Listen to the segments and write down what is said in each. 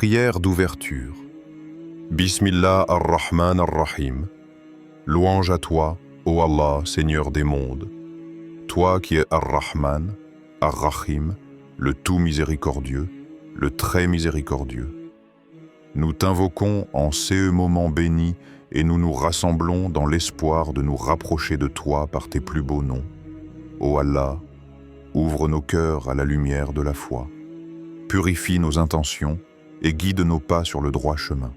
Prière d'ouverture. Bismillah ar-Rahman ar-Rahim. Louange à toi, ô Allah, Seigneur des mondes. Toi qui es ar-Rahman, ar-Rahim, le tout miséricordieux, le très miséricordieux. Nous t'invoquons en ces moments bénis et nous nous rassemblons dans l'espoir de nous rapprocher de toi par tes plus beaux noms. Ô Allah, ouvre nos cœurs à la lumière de la foi. Purifie nos intentions et guide nos pas sur le droit chemin.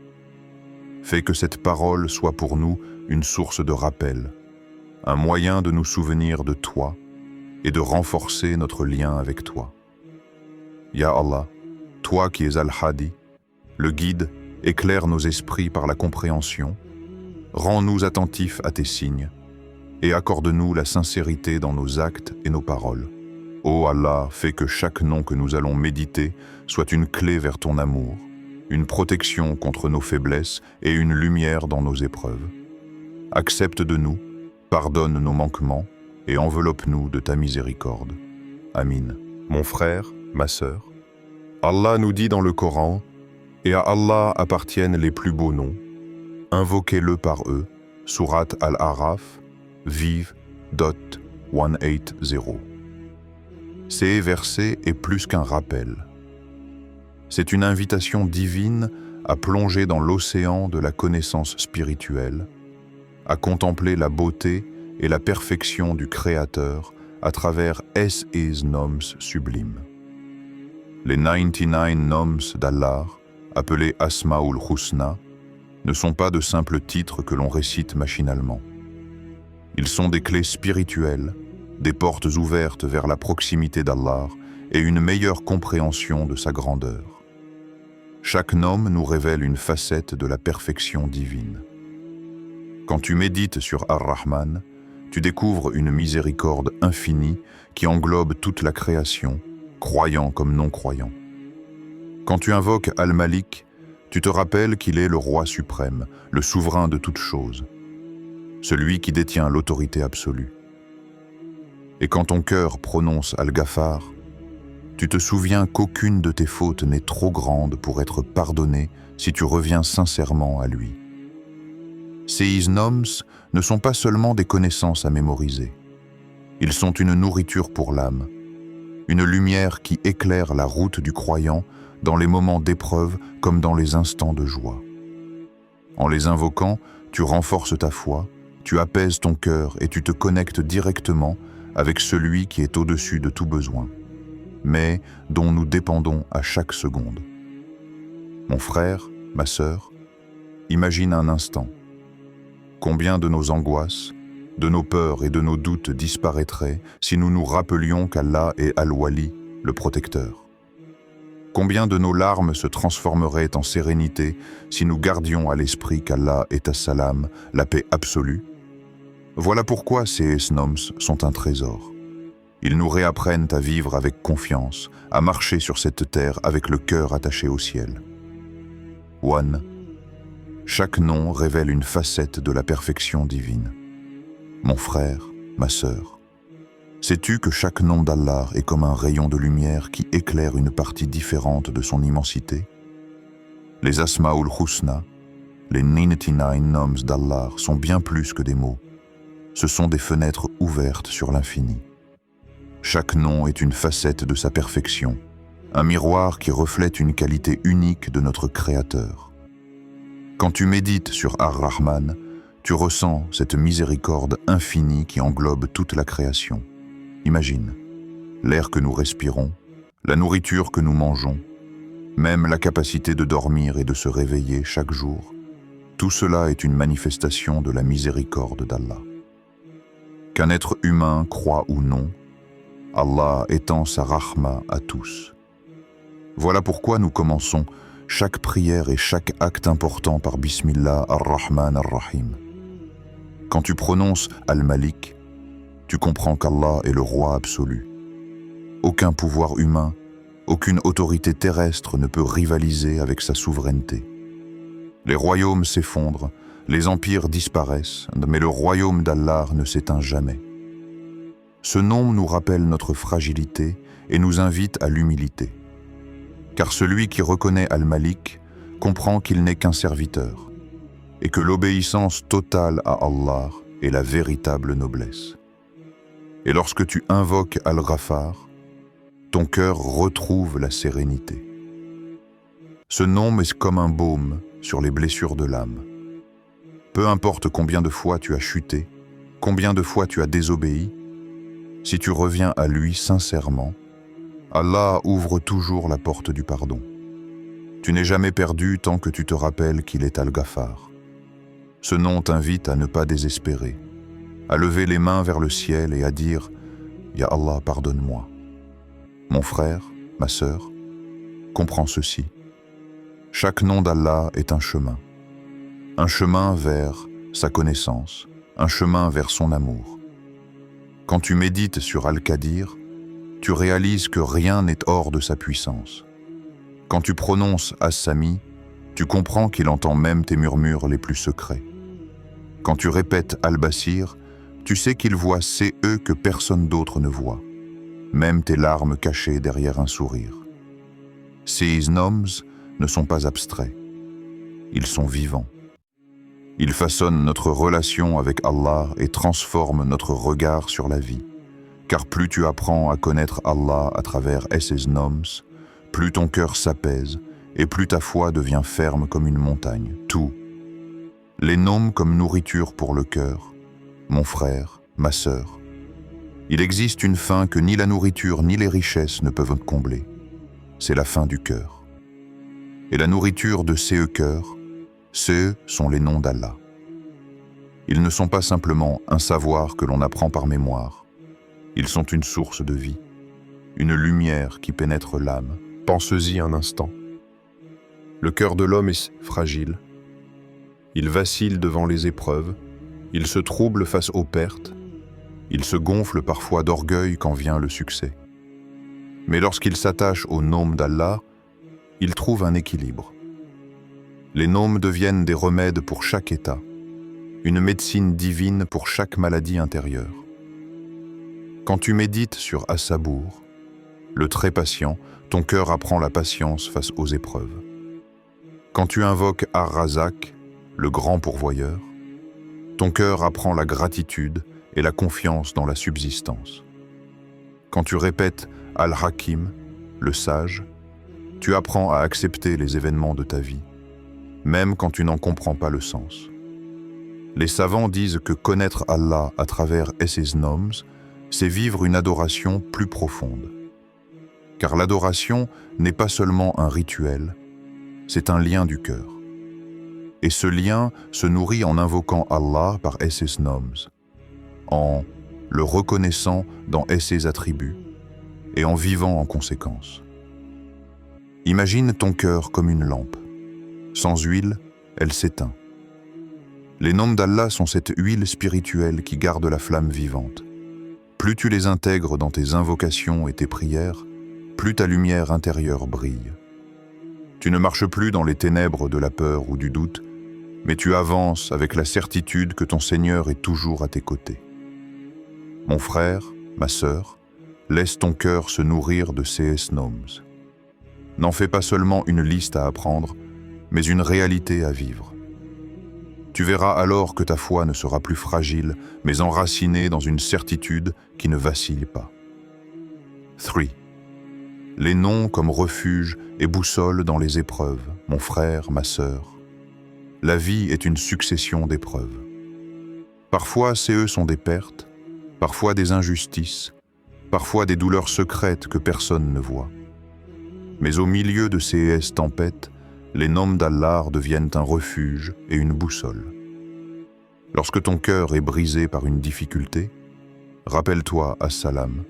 Fais que cette parole soit pour nous une source de rappel, un moyen de nous souvenir de toi et de renforcer notre lien avec toi. Ya Allah, toi qui es Al-Hadi, le guide, éclaire nos esprits par la compréhension, rends-nous attentifs à tes signes et accorde-nous la sincérité dans nos actes et nos paroles. Ô Allah, fais que chaque nom que nous allons méditer soit une clé vers ton amour, une protection contre nos faiblesses et une lumière dans nos épreuves. Accepte de nous, pardonne nos manquements et enveloppe-nous de ta miséricorde. Amin. Mon frère, ma sœur, Allah nous dit dans le Coran, et à Allah appartiennent les plus beaux noms. Invoquez-le par eux. Sourate Al-Araf, Vive, 180. Ces versets est plus qu'un rappel. C'est une invitation divine à plonger dans l'océan de la connaissance spirituelle, à contempler la beauté et la perfection du Créateur à travers His noms sublimes. Les 99 noms d'Allah, appelés Asma'ul Husna, ne sont pas de simples titres que l'on récite machinalement. Ils sont des clés spirituelles, des portes ouvertes vers la proximité d'Allah et une meilleure compréhension de sa grandeur. Chaque nom nous révèle une facette de la perfection divine. Quand tu médites sur Ar-Rahman, tu découvres une miséricorde infinie qui englobe toute la création, croyants comme non-croyants. Quand tu invoques Al-Malik, tu te rappelles qu'il est le roi suprême, le souverain de toutes choses, celui qui détient l'autorité absolue. Et quand ton cœur prononce Al-Ghaffar, tu te souviens qu'aucune de tes fautes n'est trop grande pour être pardonnée si tu reviens sincèrement à lui. Ces noms ne sont pas seulement des connaissances à mémoriser. Ils sont une nourriture pour l'âme, une lumière qui éclaire la route du croyant dans les moments d'épreuve comme dans les instants de joie. En les invoquant, tu renforces ta foi, tu apaises ton cœur et tu te connectes directement avec celui qui est au-dessus de tout besoin, mais dont nous dépendons à chaque seconde. Mon frère, ma sœur, imagine un instant. Combien de nos angoisses, de nos peurs et de nos doutes disparaîtraient si nous nous rappelions qu'Allah est Al-Wali, le protecteur? Combien de nos larmes se transformeraient en sérénité si nous gardions à l'esprit qu'Allah est As-Salam, la paix absolue? Voilà pourquoi ces noms sont un trésor. Ils nous réapprennent à vivre avec confiance, à marcher sur cette terre avec le cœur attaché au ciel. One. Chaque nom révèle une facette de la perfection divine. Mon frère, ma sœur, sais-tu que chaque nom d'Allah est comme un rayon de lumière qui éclaire une partie différente de son immensité? Les Asma'ul Husna, les 99 noms d'Allah sont bien plus que des mots. Ce sont des fenêtres ouvertes sur l'infini. Chaque nom est une facette de sa perfection, un miroir qui reflète une qualité unique de notre Créateur. Quand tu médites sur Ar-Rahman, tu ressens cette miséricorde infinie qui englobe toute la création. Imagine, l'air que nous respirons, la nourriture que nous mangeons, même la capacité de dormir et de se réveiller chaque jour, tout cela est une manifestation de la miséricorde d'Allah. Qu'un être humain croit ou non, Allah étend sa rahma à tous. Voilà pourquoi nous commençons chaque prière et chaque acte important par Bismillah ar-Rahman ar-Rahim. Quand tu prononces Al-Malik, tu comprends qu'Allah est le roi absolu. Aucun pouvoir humain, aucune autorité terrestre ne peut rivaliser avec sa souveraineté. Les royaumes s'effondrent, les empires disparaissent, mais le royaume d'Allah ne s'éteint jamais. Ce nom nous rappelle notre fragilité et nous invite à l'humilité. Car celui qui reconnaît Al-Malik comprend qu'il n'est qu'un serviteur et que l'obéissance totale à Allah est la véritable noblesse. Et lorsque tu invoques Al-Ghaffar, ton cœur retrouve la sérénité. Ce nom est comme un baume sur les blessures de l'âme. Peu importe combien de fois tu as chuté, combien de fois tu as désobéi, si tu reviens à lui sincèrement, Allah ouvre toujours la porte du pardon. Tu n'es jamais perdu tant que tu te rappelles qu'il est Al-Ghaffar. Ce nom t'invite à ne pas désespérer, à lever les mains vers le ciel et à dire « Ya Allah, pardonne-moi ». Mon frère, ma sœur, comprends ceci. Chaque nom d'Allah est un chemin vers sa connaissance, un chemin vers son amour. Quand tu médites sur Al-Qadir, tu réalises que rien n'est hors de sa puissance. Quand tu prononces As-Sami, tu comprends qu'il entend même tes murmures les plus secrets. Quand tu répètes Al-Basir, tu sais qu'il voit ces que personne d'autre ne voit, même tes larmes cachées derrière un sourire. Ces noms ne sont pas abstraits, ils sont vivants. Ils façonnent notre relation avec Allah et transforment notre regard sur la vie. Car plus tu apprends à connaître Allah à travers ces noms, plus ton cœur s'apaise et plus ta foi devient ferme comme une montagne. Tout. Les noms comme nourriture pour le cœur, mon frère, ma sœur. Il existe une faim que ni la nourriture ni les richesses ne peuvent combler. C'est la faim du cœur. Et la nourriture de ces cœurs, ces sont les noms d'Allah. Ils ne sont pas simplement un savoir que l'on apprend par mémoire. Ils sont une source de vie, une lumière qui pénètre l'âme. Pense-y un instant. Le cœur de l'homme est fragile. Il vacille devant les épreuves, il se trouble face aux pertes, il se gonfle parfois d'orgueil quand vient le succès. Mais lorsqu'il s'attache au nom d'Allah, il trouve un équilibre. Les noms deviennent des remèdes pour chaque état, une médecine divine pour chaque maladie intérieure. Quand tu médites sur As-Sabour, le très patient, ton cœur apprend la patience face aux épreuves. Quand tu invoques Ar-Razak, le grand pourvoyeur, ton cœur apprend la gratitude et la confiance dans la subsistance. Quand tu répètes Al-Hakim, le sage, tu apprends à accepter les événements de ta vie, même quand tu n'en comprends pas le sens. Les savants disent que connaître Allah à travers ces noms, c'est vivre une adoration plus profonde. Car l'adoration n'est pas seulement un rituel, c'est un lien du cœur. Et ce lien se nourrit en invoquant Allah par ses noms, en le reconnaissant dans ses attributs et en vivant en conséquence. Imagine ton cœur comme une lampe. Sans huile, elle s'éteint. Les noms d'Allah sont cette huile spirituelle qui garde la flamme vivante. Plus tu les intègres dans tes invocations et tes prières, plus ta lumière intérieure brille. Tu ne marches plus dans les ténèbres de la peur ou du doute, mais tu avances avec la certitude que ton Seigneur est toujours à tes côtés. Mon frère, ma sœur, laisse ton cœur se nourrir de ces noms. N'en fais pas seulement une liste à apprendre, mais une réalité à vivre. Tu verras alors que ta foi ne sera plus fragile, mais enracinée dans une certitude qui ne vacille pas. 3. Les noms comme refuge et boussole dans les épreuves, mon frère, ma sœur. La vie est une succession d'épreuves. Parfois, ces sont des pertes, parfois des injustices, parfois des douleurs secrètes que personne ne voit. Mais au milieu de ces tempêtes, les noms d'Allah deviennent un refuge et une boussole. Lorsque ton cœur est brisé par une difficulté, rappelle-toi As-Salam,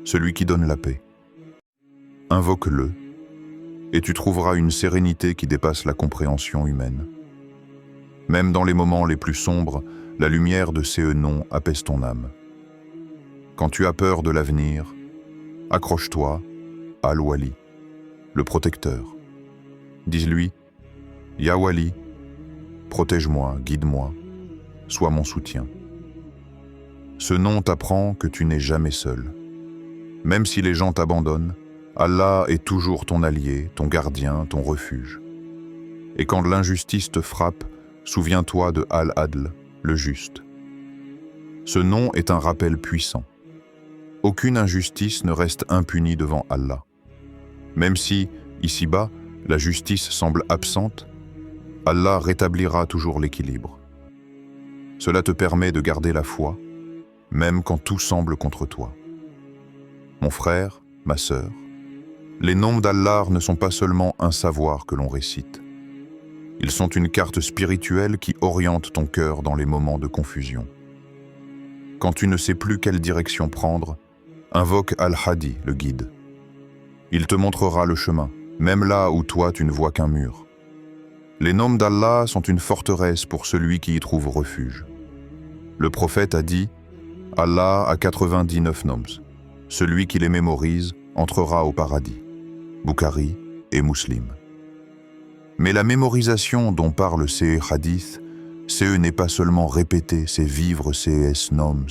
celui qui donne la paix. Invoque-le, et tu trouveras une sérénité qui dépasse la compréhension humaine. Même dans les moments les plus sombres, la lumière de ces noms apaise ton âme. Quand tu as peur de l'avenir, accroche-toi à Al-Wali, le protecteur. Dis-lui, Ya Wali, protège-moi, guide-moi, sois mon soutien. Ce nom t'apprend que tu n'es jamais seul. Même si les gens t'abandonnent, Allah est toujours ton allié, ton gardien, ton refuge. Et quand l'injustice te frappe, souviens-toi de Al-Adl, le juste. Ce nom est un rappel puissant. Aucune injustice ne reste impunie devant Allah. Même si, ici-bas, la justice semble absente, Allah rétablira toujours l'équilibre. Cela te permet de garder la foi, même quand tout semble contre toi. Mon frère, ma sœur, les noms d'Allah ne sont pas seulement un savoir que l'on récite. Ils sont une carte spirituelle qui oriente ton cœur dans les moments de confusion. Quand tu ne sais plus quelle direction prendre, invoque Al-Hadi, le guide. Il te montrera le chemin, même là où toi tu ne vois qu'un mur. Les noms d'Allah sont une forteresse pour celui qui y trouve refuge. Le prophète a dit « Allah a 99 noms. Celui qui les mémorise entrera au paradis. » Bukhari et Muslim. Mais la mémorisation dont parle ces hadiths, n'est pas seulement répéter, c'est vivre ces noms,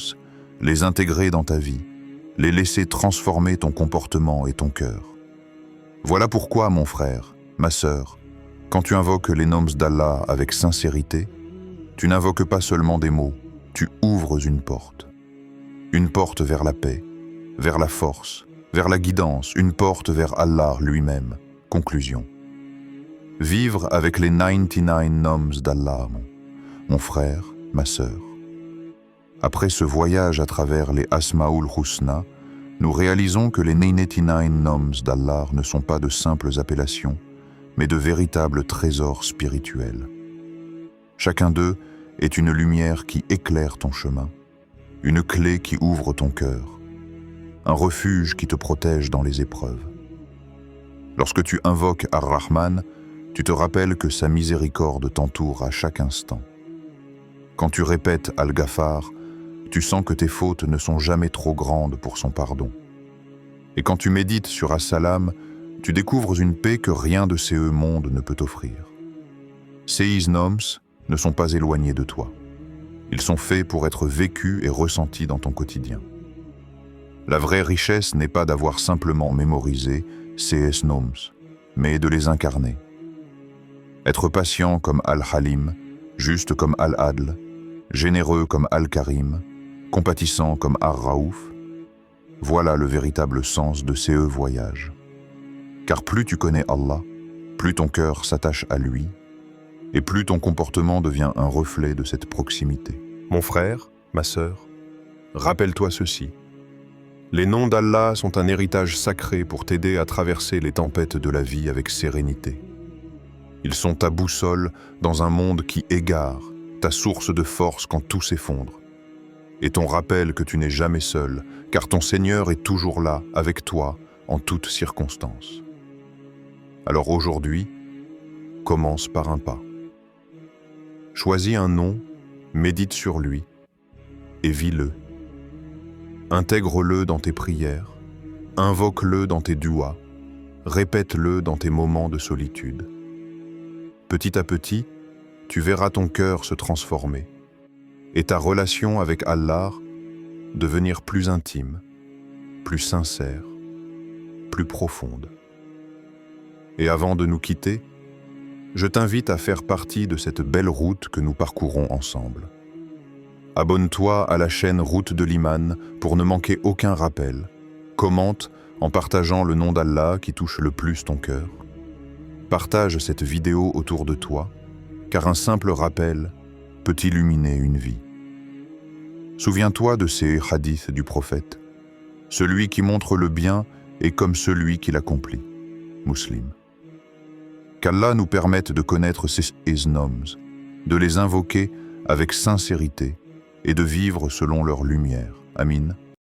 les intégrer dans ta vie, les laisser transformer ton comportement et ton cœur. Voilà pourquoi, mon frère, ma sœur, quand tu invoques les noms d'Allah avec sincérité, tu n'invoques pas seulement des mots, tu ouvres une porte. Une porte vers la paix, vers la force, vers la guidance, une porte vers Allah lui-même. Conclusion. Vivre avec les 99 noms d'Allah, mon frère, ma sœur. Après ce voyage à travers les Asmaoul Husna, nous réalisons que les 99 noms d'Allah ne sont pas de simples appellations, mais de véritables trésors spirituels. Chacun d'eux est une lumière qui éclaire ton chemin, une clé qui ouvre ton cœur, un refuge qui te protège dans les épreuves. Lorsque tu invoques Ar-Rahman, tu te rappelles que sa miséricorde t'entoure à chaque instant. Quand tu répètes Al-Ghaffar, tu sens que tes fautes ne sont jamais trop grandes pour son pardon. Et quand tu médites sur As-Salam, tu découvres une paix que rien de ces mondes ne peut t'offrir. Ces noms ne sont pas éloignés de toi. Ils sont faits pour être vécus et ressentis dans ton quotidien. La vraie richesse n'est pas d'avoir simplement mémorisé ces noms, mais de les incarner. Être patient comme Al-Halim, juste comme Al-Adl, généreux comme Al-Karim, compatissant comme Ar-Raouf, voilà le véritable sens de ces voyages. Car plus tu connais Allah, plus ton cœur s'attache à lui, et plus ton comportement devient un reflet de cette proximité. Mon frère, ma sœur, rappelle-toi ceci. Les noms d'Allah sont un héritage sacré pour t'aider à traverser les tempêtes de la vie avec sérénité. Ils sont ta boussole dans un monde qui égare, ta source de force quand tout s'effondre. Et ton rappel que tu n'es jamais seul, car ton Seigneur est toujours là, avec toi, en toutes circonstances. Alors aujourd'hui, commence par un pas. Choisis un nom, médite sur lui, et vis-le. Intègre-le dans tes prières, invoque-le dans tes duas, répète-le dans tes moments de solitude. Petit à petit, tu verras ton cœur se transformer et ta relation avec Allah devenir plus intime, plus sincère, plus profonde. Et avant de nous quitter, je t'invite à faire partie de cette belle route que nous parcourons ensemble. Abonne-toi à la chaîne Route de l'Iman pour ne manquer aucun rappel. Commente en partageant le nom d'Allah qui touche le plus ton cœur. Partage cette vidéo autour de toi, car un simple rappel peut illuminer une vie. Souviens-toi de ces hadiths du prophète. Celui qui montre le bien est comme celui qui l'accomplit. Muslim. Qu'Allah nous permette de connaître ces noms, de les invoquer avec sincérité et de vivre selon leur lumière. Amin.